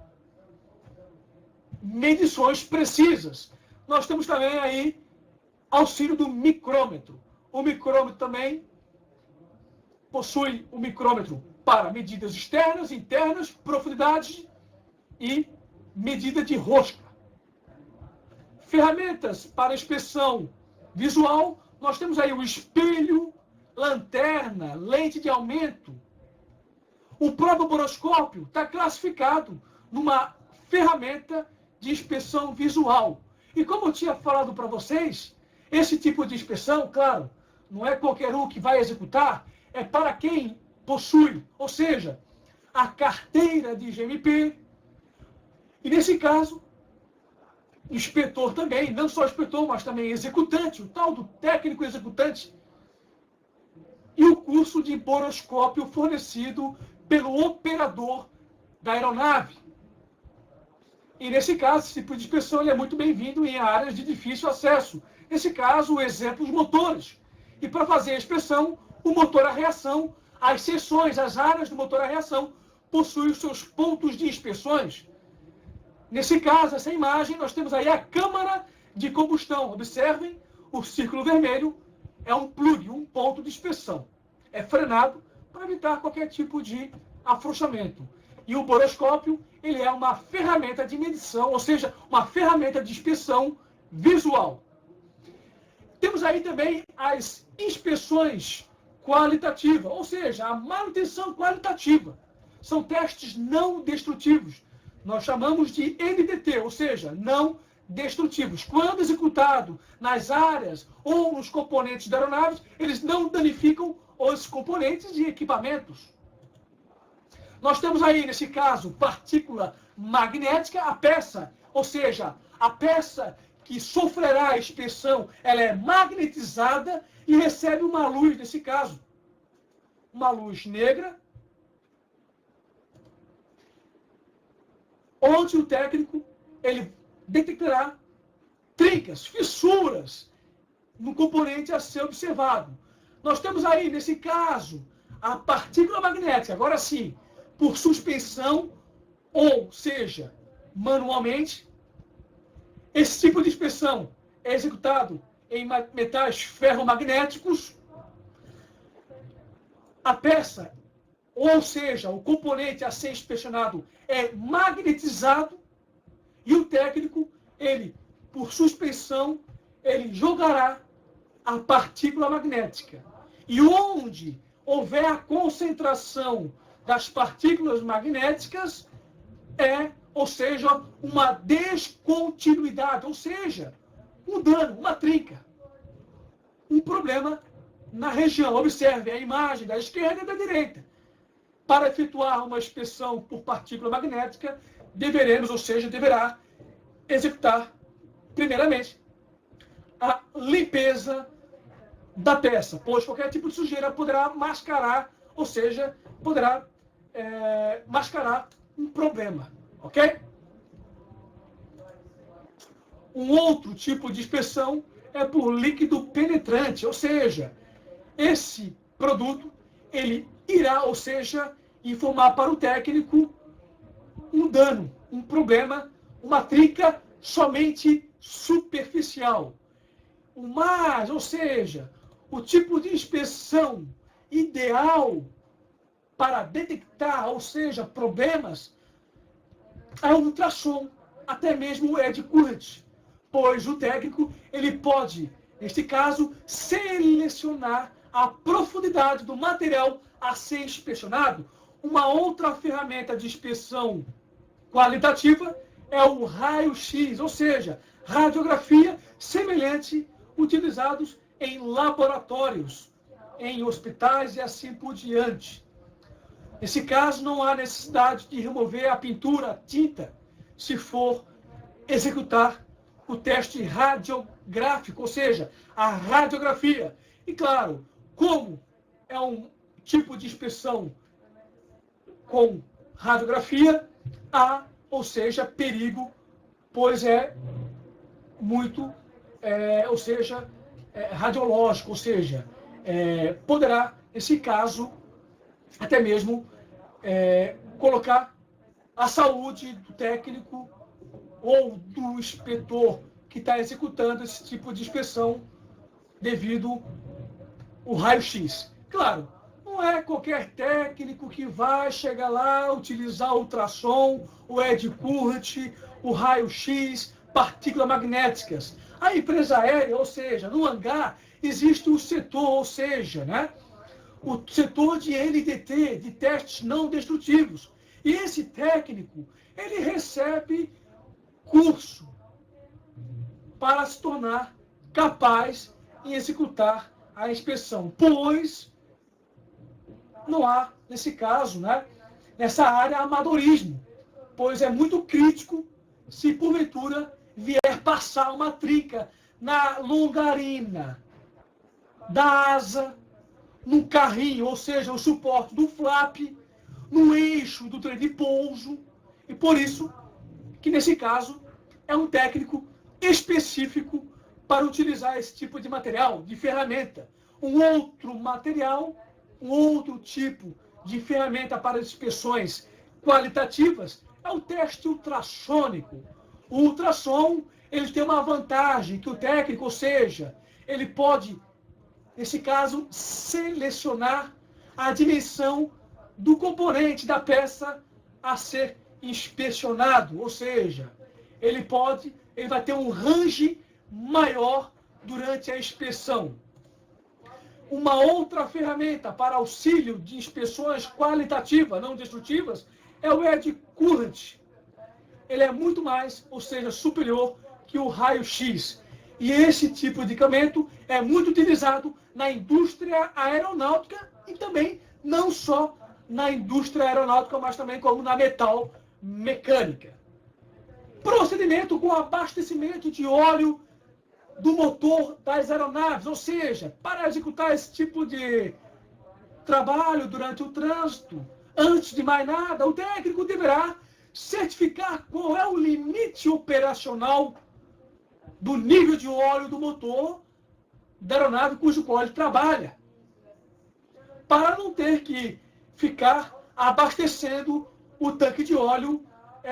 [SPEAKER 1] medições precisas. Nós temos também aí auxílio do micrômetro. O micrômetro também possui o micrômetro para medidas externas, internas, profundidade e medida de rosca. Ferramentas para inspeção visual, nós temos aí o espelho, lanterna, lente de aumento. O próprio boroscópio está classificado numa ferramenta de inspeção visual. E como eu tinha falado para vocês, esse tipo de inspeção, claro, não é qualquer um que vai executar, é para quem possui, ou seja, a carteira de GMP. E nesse caso, inspetor também, não só inspetor, mas também executante, o tal do técnico executante, e o curso de boroscópio fornecido pelo operador da aeronave. E nesse caso, esse tipo de inspeção ele é muito bem-vindo em áreas de difícil acesso. Nesse caso, o exemplo, os motores. E para fazer a inspeção, o motor a reação, as seções, as áreas do motor a reação, possuem os seus pontos de inspeções. Nesse caso, essa imagem, nós temos aí a câmara de combustão. Observem, o círculo vermelho é um plug, um ponto de inspeção. É frenado para evitar qualquer tipo de afrouxamento. E o boroscópio, ele é uma ferramenta de medição, ou seja, uma ferramenta de inspeção visual. Temos aí também as inspeções qualitativas, ou seja, a manutenção qualitativa. São testes não destrutivos. Nós chamamos de NDT, ou seja, não destrutivos. Quando executado nas áreas ou nos componentes da aeronave, eles não danificam os componentes e equipamentos. Nós temos aí, nesse caso, partícula magnética, a peça, ou seja, a peça que sofrerá a inspeção, ela é magnetizada e recebe uma luz, nesse caso, uma luz negra, onde o técnico ele detectará trincas, fissuras no componente a ser observado. Nós temos aí, nesse caso, a partícula magnética, agora sim, por suspensão, ou seja, manualmente. Esse tipo de inspeção é executado em metais ferromagnéticos. A peça, ou seja, o componente a ser inspecionado é magnetizado e o técnico, ele, por suspensão, ele jogará a partícula magnética. E onde houver a concentração das partículas magnéticas, ou seja, uma descontinuidade, ou seja, um dano, uma trinca, um problema na região. Observe a imagem da esquerda e da direita. Para efetuar uma inspeção por partícula magnética, deverá executar, primeiramente, a limpeza da peça, pois qualquer tipo de sujeira poderá mascarar, ou seja, poderá mascarar um problema, ok? Um outro tipo de inspeção é por líquido penetrante, ou seja, esse produto, ele irá, ou seja, informar para o técnico um dano, um problema, uma trinca somente superficial. Mas, ou seja, o tipo de inspeção ideal para detectar, ou seja, problemas, é o ultrassom, até mesmo o Ed Current, pois o técnico ele pode, neste caso, selecionar a profundidade do material a ser inspecionado. Uma outra ferramenta de inspeção qualitativa é o raio-x, ou seja, radiografia semelhante utilizados em laboratórios, em hospitais e assim por diante. Nesse caso, não há necessidade de remover a pintura, a tinta, se for executar o teste radiográfico, ou seja, a radiografia. E claro, como é um tipo de inspeção com radiografia, há, ou seja, perigo, pois é muito, radiológico, ou seja, poderá, nesse caso, até mesmo colocar a saúde do técnico ou do inspetor que está executando esse tipo de inspeção devido ao raio-x. Claro, não é qualquer técnico que vai chegar lá, utilizar o ultrassom, o Ed Current, o raio-x, partículas magnéticas. A empresa aérea, ou seja, no hangar, existe o setor, ou seja, o setor de NDT, de testes não destrutivos. E esse técnico, ele recebe curso para se tornar capaz em executar a inspeção, pois não há, nesse caso, né, nessa área, amadorismo, pois é muito crítico se porventura vier passar uma trinca na longarina da asa, num carrinho, ou seja, o suporte do flap, no eixo do trem de pouso, e por isso que nesse caso é um técnico específico para utilizar esse tipo de material, de ferramenta. Um outro material, um outro tipo de ferramenta para inspeções qualitativas é o teste ultrassônico. O ultrassom, ele tem uma vantagem que o técnico, ou seja, ele pode, nesse caso, selecionar a dimensão do componente da peça a ser inspecionado, ou seja, ele vai ter um range maior durante a inspeção. Uma outra ferramenta para auxílio de inspeções qualitativas, não destrutivas, é o Eddy Current. Ele é muito mais, ou seja, superior que o raio-x. E esse tipo de equipamento é muito utilizado na indústria aeronáutica e também não só na indústria aeronáutica, mas também como na metal mecânica. Procedimento com abastecimento de óleo do motor das aeronaves, ou seja, para executar esse tipo de trabalho durante o trânsito, antes de mais nada, o técnico deverá certificar qual é o limite operacional do nível de óleo do motor da aeronave cujo qual ele trabalha, para não ter que ficar abastecendo o tanque de óleo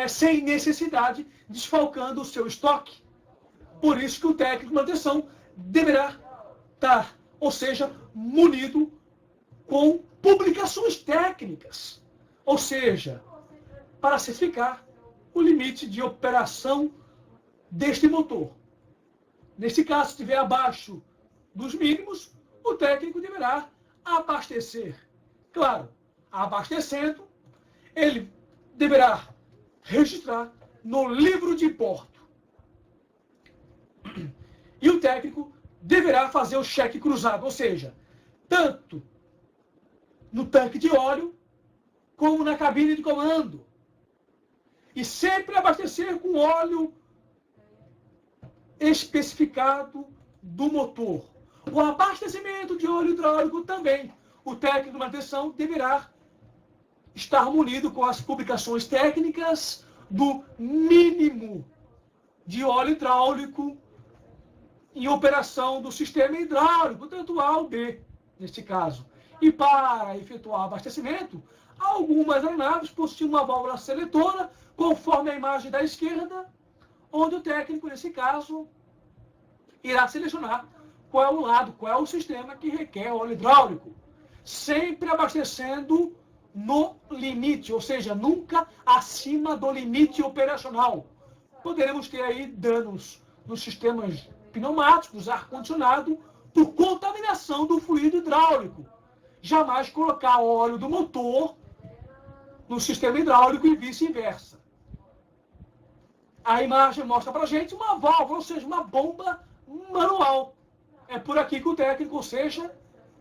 [SPEAKER 1] sem necessidade, desfalcando o seu estoque. Por isso que o técnico de manutenção deverá estar, ou seja, munido com publicações técnicas, ou seja, para certificar o limite de operação deste motor. Nesse caso, se estiver abaixo dos mínimos, o técnico deverá abastecer. Claro, abastecendo, ele deverá registrar no livro de porto. E o técnico deverá fazer o cheque cruzado, ou seja, tanto no tanque de óleo como na cabine de comando. E sempre abastecer com óleo especificado do motor. O abastecimento de óleo hidráulico também. O técnico de manutenção deverá estar munido com as publicações técnicas do mínimo de óleo hidráulico em operação do sistema hidráulico, tanto A ou B, neste caso. E para efetuar o abastecimento, algumas aeronaves possuem uma válvula seletora, conforme a imagem da esquerda, onde o técnico, nesse caso, irá selecionar qual é o lado, qual é o sistema que requer óleo hidráulico, sempre abastecendo no limite, ou seja, nunca acima do limite operacional. Poderemos ter aí danos nos sistemas pneumáticos, ar-condicionado, por contaminação do fluido hidráulico. Jamais colocar óleo do motor no sistema hidráulico e vice-versa. A imagem mostra para a gente uma válvula, ou seja, uma bomba manual. É por aqui que o técnico, ou seja,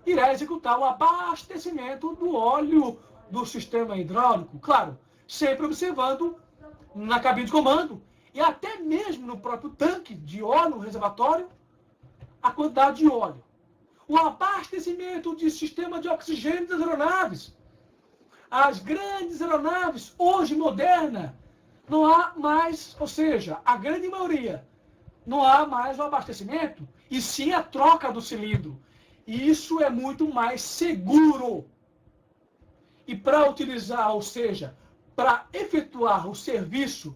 [SPEAKER 1] irá executar o abastecimento do óleo do sistema hidráulico. Claro, sempre observando na cabine de comando e até mesmo no próprio tanque de óleo, no reservatório, a quantidade de óleo. O abastecimento de sistema de oxigênio das aeronaves. As grandes aeronaves, hoje modernas, não há mais, ou seja, a grande maioria, não há mais o abastecimento, e sim a troca do cilindro. E isso é muito mais seguro. E para utilizar, ou seja, para efetuar o serviço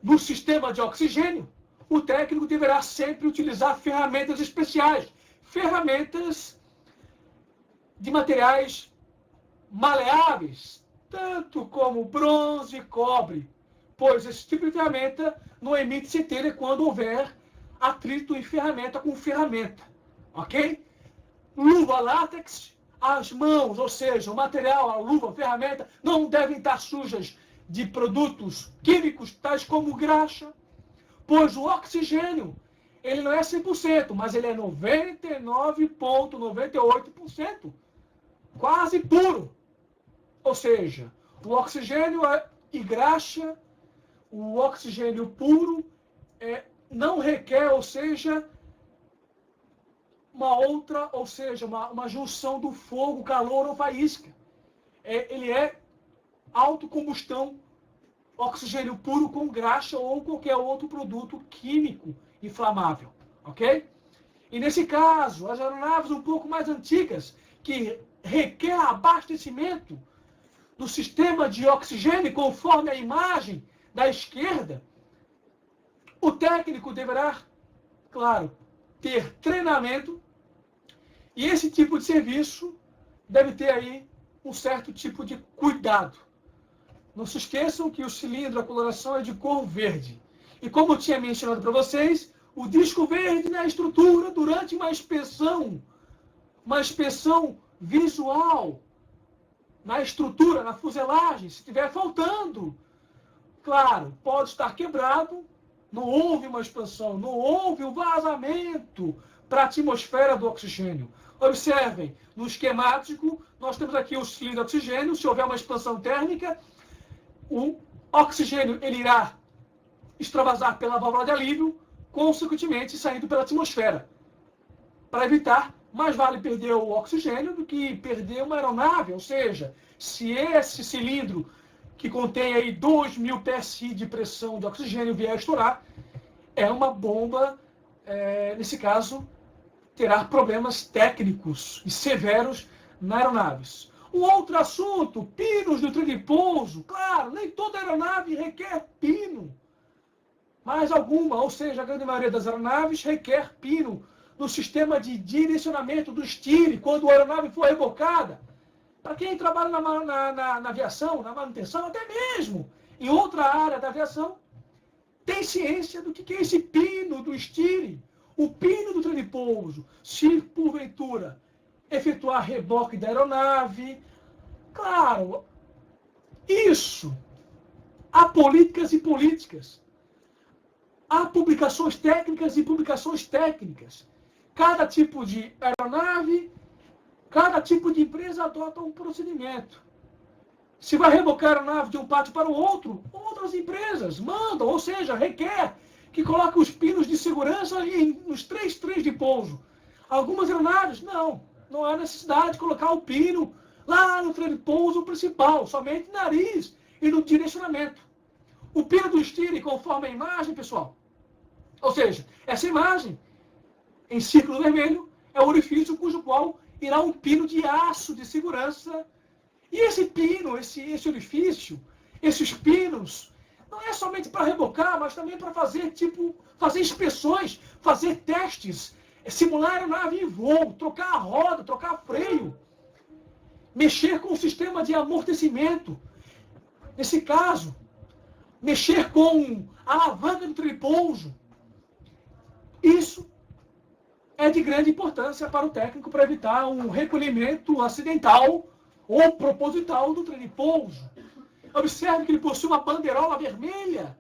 [SPEAKER 1] no sistema de oxigênio, o técnico deverá sempre utilizar ferramentas especiais, ferramentas de materiais maleáveis, tanto como bronze e cobre, pois esse tipo de ferramenta não emite centelha quando houver atrito em ferramenta com ferramenta, ok? Luva látex, as mãos, ou seja, o material, a luva, a ferramenta, não devem estar sujas de produtos químicos, tais como graxa, pois o oxigênio, ele não é 100%, mas ele é 99,98%, quase puro. Ou seja, o oxigênio engraxa, o oxigênio puro não requer, ou seja, uma junção do fogo, calor ou faísca. Ele é autocombustão, oxigênio puro com graxa ou qualquer outro produto químico inflamável, ok? E nesse caso, as aeronaves um pouco mais antigas, que requer abastecimento do sistema de oxigênio, conforme a imagem da esquerda, o técnico deverá, claro, ter treinamento, e esse tipo de serviço deve ter aí um certo tipo de cuidado. Não se esqueçam que o cilindro, a coloração é de cor verde. E como eu tinha mencionado para vocês, o disco verde na estrutura, durante uma inspeção visual, na estrutura, na fuselagem, se estiver faltando, claro, pode estar quebrado, não houve uma expansão, não houve um vazamento para a atmosfera do oxigênio. Observem, no esquemático, nós temos aqui o cilindro de oxigênio, se houver uma expansão térmica, o oxigênio ele irá extravasar pela válvula de alívio, consequentemente saindo pela atmosfera. Para evitar, mais vale perder o oxigênio do que perder uma aeronave. Ou seja, se esse cilindro, que contém aí 2.000 psi de pressão de oxigênio, vier a estourar, é uma bomba, nesse caso, terá problemas técnicos e severos na aeronaves. Um outro assunto, pinos do trem de pouso. Claro, nem toda aeronave requer pino, mas alguma, ou seja, a grande maioria das aeronaves requer pino no sistema de direcionamento do estire, quando a aeronave for rebocada. Para quem trabalha na aviação, na manutenção, até mesmo em outra área da aviação, tem ciência do que é esse pino do estire, o pino do trem de pouso, se porventura efetuar reboque da aeronave. Claro, isso, há políticas e políticas, há publicações técnicas e publicações técnicas. Cada tipo de aeronave, cada tipo de empresa adota um procedimento. Se vai rebocar a aeronave de um pátio para o outro, outras empresas mandam, ou seja, requer que coloque os pinos de segurança nos 3 trens de pouso. Algumas aeronaves, não há necessidade de colocar o pino lá no trem de pouso principal, somente no nariz e no direcionamento. O pino do estire, conforme a imagem, pessoal, ou seja, essa imagem em círculo vermelho é o orifício cujo qual irá um pino de aço de segurança. E esse pino, esse orifício, esses pinos, não é somente para rebocar, mas também para fazer inspeções, fazer testes, simular a aeronave em voo, trocar a roda, trocar freio, mexer com o sistema de amortecimento. Nesse caso, mexer com a alavanca do tripouso. Isso é de grande importância para o técnico para evitar um recolhimento acidental ou proposital do trem de pouso. Observe que ele possui uma bandeirola vermelha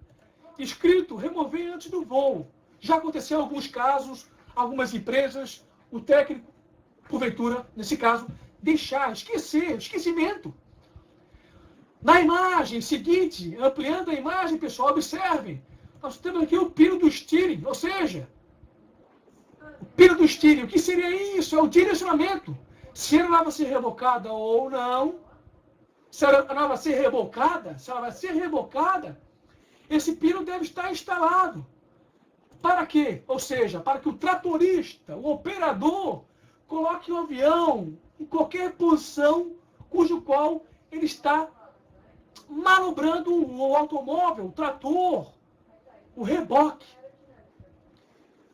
[SPEAKER 1] escrito remover antes do voo. Já aconteceu em alguns casos, algumas empresas, o técnico, porventura, nesse caso, esquecimento. Na imagem seguinte, ampliando a imagem, pessoal, observem, nós temos aqui o pino do steering, ou seja, o pino do steering, o que seria isso? É o direcionamento. Se ela vai ser revocada ou não, se ela vai ser rebocada, esse pino deve estar instalado. Para quê? Ou seja, para que o tratorista, o operador, coloque o avião em qualquer posição cujo qual ele está manobrando o automóvel, o trator, o reboque.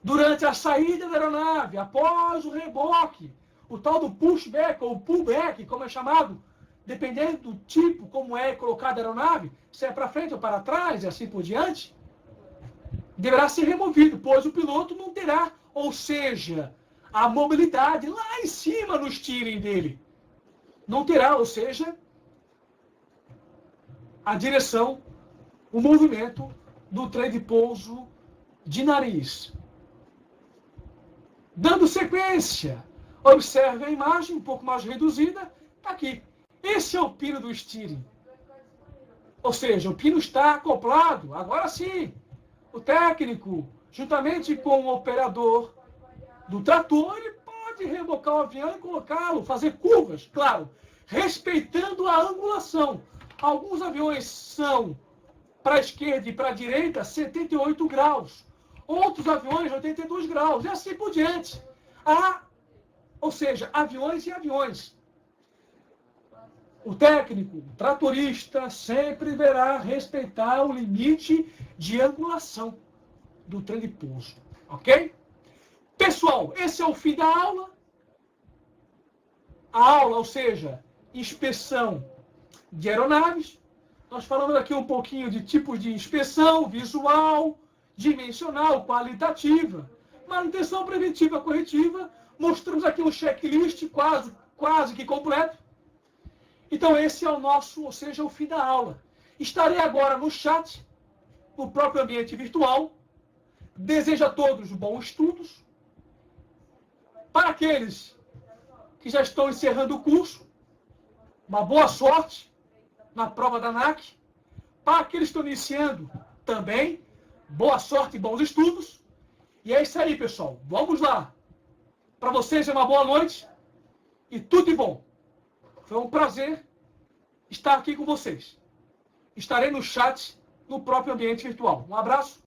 [SPEAKER 1] Durante a saída da aeronave, após o reboque, o tal do pushback ou pullback, como é chamado, dependendo do tipo, como é colocada a aeronave, se é para frente ou para trás e assim por diante, deverá ser removido, pois o piloto não terá, ou seja, a mobilidade lá em cima no steering dele. Não terá, ou seja, a direção, o movimento do trem de pouso de nariz. Dando sequência, observe a imagem um pouco mais reduzida, está aqui. Esse é o pino do steering. Ou seja, o pino está acoplado. Agora sim, o técnico, juntamente com o operador do trator, ele pode rebocar o avião e colocá-lo, fazer curvas, claro, respeitando a angulação. Alguns aviões são para a esquerda e para a direita 78 graus. Outros aviões 82 graus. E assim por diante. Ou seja, aviões e aviões. O técnico, o tratorista, sempre deverá respeitar o limite de angulação do trem de pouso. Ok? Pessoal, esse é o fim da aula. A aula, ou seja, inspeção de aeronaves. Nós falamos aqui um pouquinho de tipos de inspeção, visual, dimensional, qualitativa, manutenção preventiva corretiva. Mostramos aqui um checklist quase que completo. Então esse é o nosso, ou seja, o fim da aula. Estarei agora no chat, no próprio ambiente virtual. Desejo a todos bons estudos. Para aqueles que já estão encerrando o curso, uma boa sorte na prova da ANAC. Para aqueles que estão iniciando também, boa sorte e bons estudos. E é isso aí, pessoal. Vamos lá. Para vocês é uma boa noite e tudo de bom. Foi um prazer estar aqui com vocês. Estarei no chat, no próprio ambiente virtual. Um abraço